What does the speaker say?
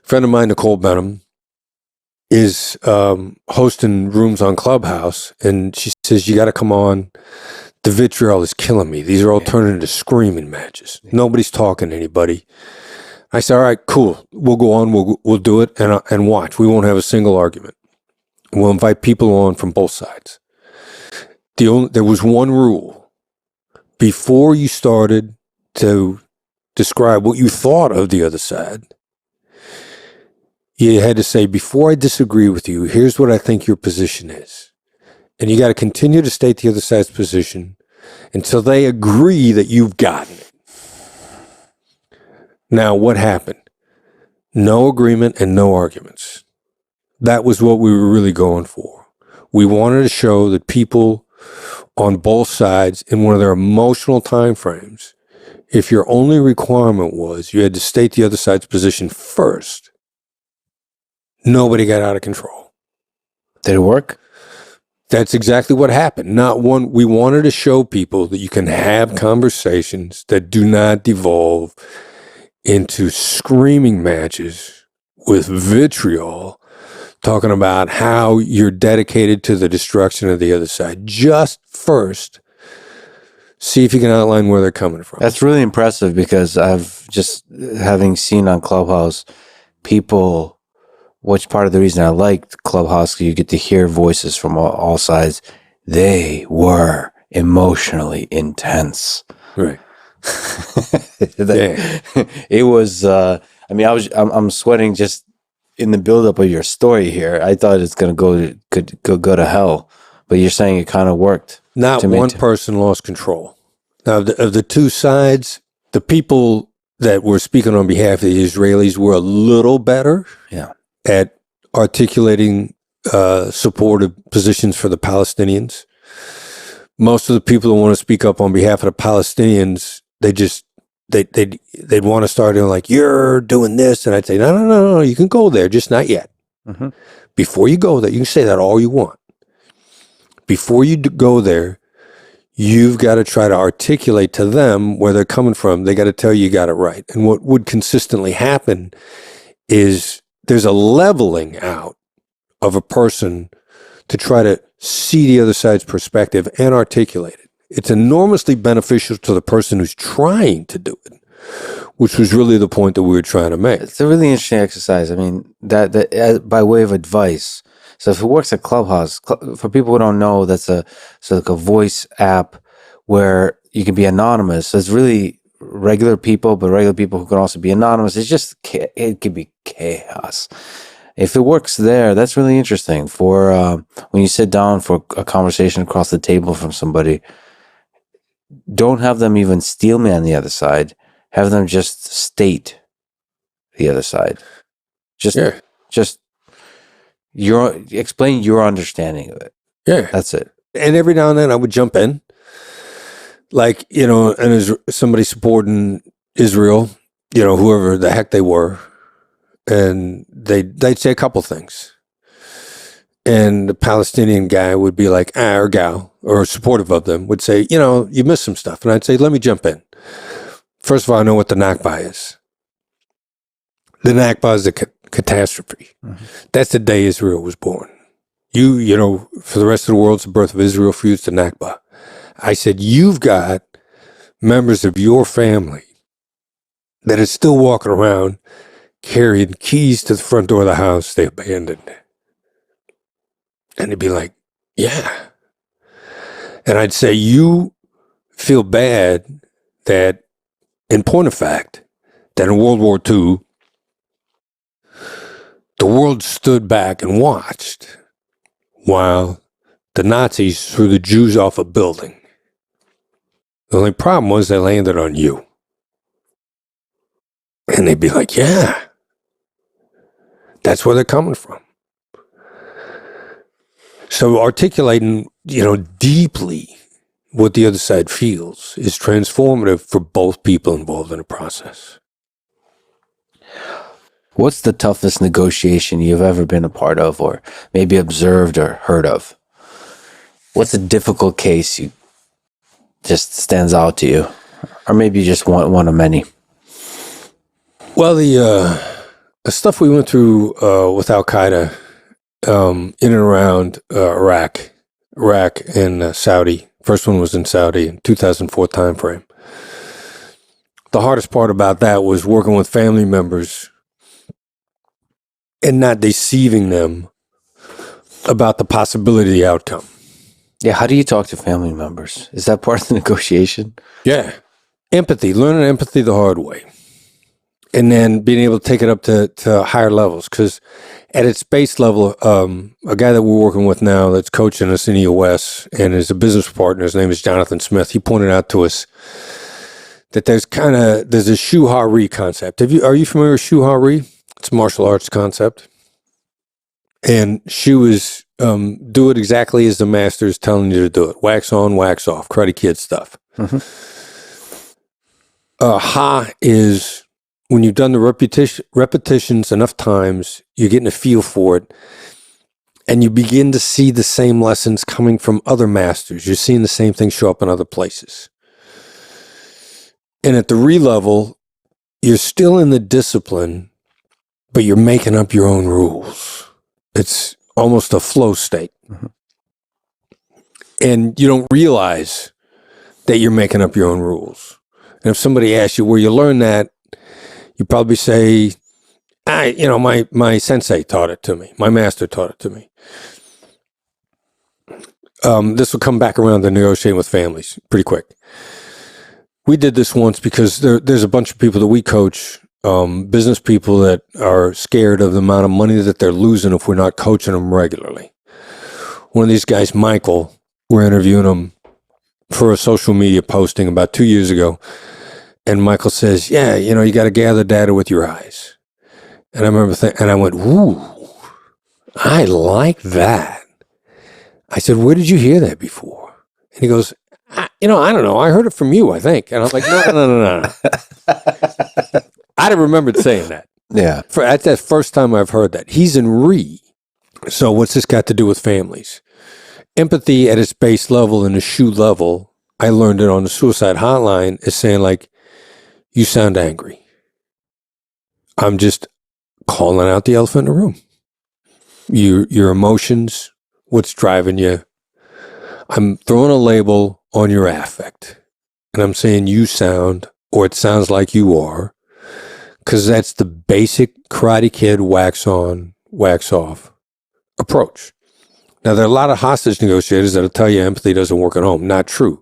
friend of mine, Nicole Benham, is hosting rooms on Clubhouse, and she says, you got to come on. The vitriol is killing me. These are all turning into screaming matches. Nobody's talking to anybody. I said, all right, cool. We'll go on. We'll do it and watch. We won't have a single argument. We'll invite people on from both sides. There was one rule. Before you started to describe what you thought of the other side, you had to say, before I disagree with you, here's what I think your position is. And you got to continue to state the other side's position until they agree that you've gotten it. Now, what happened? No agreement and no arguments. That was what we were really going for. We wanted to show that people on both sides, in one of their emotional time frames, if your only requirement was you had to state the other side's position first, nobody got out of control. Did it work? That's exactly what happened. We wanted to show people that you can have conversations that do not devolve into screaming matches with vitriol, talking about how you're dedicated to the destruction of the other side. Just first, see if you can outline where they're coming from. That's really impressive, because I've just, having seen on Clubhouse, people, which part of the reason I liked Clubhouse, you get to hear voices from all sides. They were emotionally intense. Right. It was, I'm sweating just in the buildup of your story here. I thought it's going to go to hell, but you're saying it kind of worked. Not one person lost control. Now, of the two sides, the people that were speaking on behalf of the Israelis were a little better at articulating supportive positions for the Palestinians. Most of the people who want to speak up on behalf of the Palestinians, they'd want to start in like, you're doing this. And I'd say, no, you can go there, just not yet. Mm-hmm. Before you go there, you can say that all you want. Before you go there, you've got to try to articulate to them where they're coming from. They got to tell you got it right. And what would consistently happen is there's a leveling out of a person to try to see the other side's perspective and articulate it. It's enormously beneficial to the person who's trying to do it, which was really the point that we were trying to make. It's a really interesting exercise. I mean, that by way of advice. So if it works at Clubhouse, for people who don't know, that's like a voice app where you can be anonymous. So it's really regular people, but regular people who can also be anonymous. It could be chaos. If it works there, that's really interesting. For when you sit down for a conversation across the table from somebody, don't have them even steel man the other side. Have them just state the other side. Just explain your understanding of it. Yeah, that's it. And every now and then I would jump in, like, and somebody supporting Israel, whoever the heck they were, and they'd say a couple things, and the Palestinian guy would be like, or gal, or supportive of them, would say, you missed some stuff, and I'd say, let me jump in. First of all, I know what the Nakba is. The Nakba is a catastrophe. Mm-hmm. That's the day Israel was born. For the rest of the world, it's the birth of Israel. For you, it's the Nakba. I said, you've got members of your family that are still walking around carrying keys to the front door of the house they abandoned. And they'd be like, yeah. And I'd say, you feel bad that, in point of fact, that in World War II, the world stood back and watched while the Nazis threw the Jews off a building. The only problem was they landed on you. And they'd be like, yeah, that's where they're coming from. So articulating, deeply what the other side feels is transformative for both people involved in the process. What's the toughest negotiation you've ever been a part of, or maybe observed or heard of? What's a difficult case you just stands out to you, or maybe you just want one of many? Well, the the stuff we went through with Al Qaeda in and around Iraq and Saudi. First one was in Saudi in 2004 timeframe. The hardest part about that was working with family members and not deceiving them about the possibility of the outcome. Yeah, how do you talk to family members? Is that part of the negotiation? Yeah. Empathy, learning empathy the hard way. And then being able to take it up to higher levels. Because at its base level, a guy that we're working with now that's coaching us in EOS and is a business partner, his name is Jonathan Smith, he pointed out to us that there's a Shu Ha-Ri concept. Are you familiar with Shu Ha-Ri? It's a martial arts concept. And Shu is do it exactly as the master is telling you to do it. Wax on, wax off, Karate Kid stuff. Mm-hmm. Ha is when you've done the repetitions enough times, you're getting a feel for it, and you begin to see the same lessons coming from other masters. You're seeing the same thing show up in other places. And at the Re level, you're still in the discipline, but you're making up your own rules. It's almost a flow state. Mm-hmm. And you don't realize that you're making up your own rules. And if somebody asks you where you learn that, you probably say, my sensei taught it to me. My master taught it to me. This will come back around to negotiating with families pretty quick. We did this once because there's a bunch of people that we coach, business people that are scared of the amount of money that they're losing if we're not coaching them regularly. One of these guys, Michael, we're interviewing him for a social media posting about 2 years ago. And Michael says, yeah, you got to gather data with your eyes. And I remember and I went, ooh, I like that. I said, where did you hear that before? And he goes, I don't know. I heard it from you, I think. And I was like, no. I'd have remembered saying that. Yeah. That's the first time I've heard that. He's in Re. So what's this got to do with families? Empathy at its base level and the Shu level, I learned it on the suicide hotline, is saying like, you sound angry. I'm just calling out the elephant in the room. Your emotions, what's driving you. I'm throwing a label on your affect. And I'm saying you sound, or it sounds like you are, because that's the basic Karate Kid wax on, wax off approach. Now, there are a lot of hostage negotiators that'll tell you empathy doesn't work at home. Not true.